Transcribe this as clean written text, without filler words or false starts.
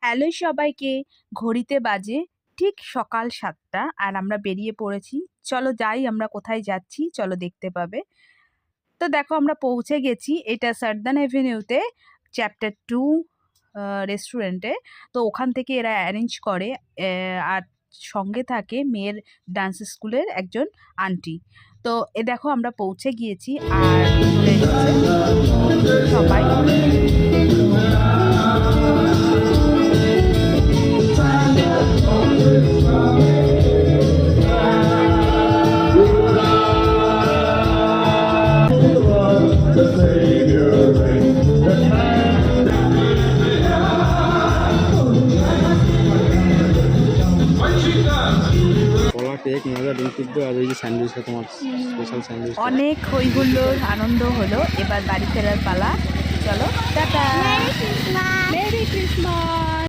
Hello সবাইকে। ঘড়িতে বাজে ঠিক সকাল ৭টা আর আমরা বেরিয়ে পড়েছি। চলো যাই, আমরা কোথায় যাচ্ছি চলো দেখতে পাবে। তো দেখো আমরা পৌঁছে গেছি, এটা সার্দান এভিনিউতে চ্যাপ্টার 2 রেস্টুরেন্টে। তো ওখান থেকে এরা অ্যারেঞ্জ করে আর সঙ্গে থাকে মেয়ের ডান্স স্কুলের একজন আন্টি। তো দেখো আমরা পৌঁছে গিয়েছি আর চলে এসেছে সবাই। কলা কেক মজা ডিম সিদ্ধ আর ওই যে স্যান্ডউইচটা তোমার স্পেশাল স্যান্ডউইচ। অনেক হই হুল্লোড় আনন্দ হলো, এবার বাড়ি ফেরার পালা। চলো টাটা, মেরি ক্রিসমাস।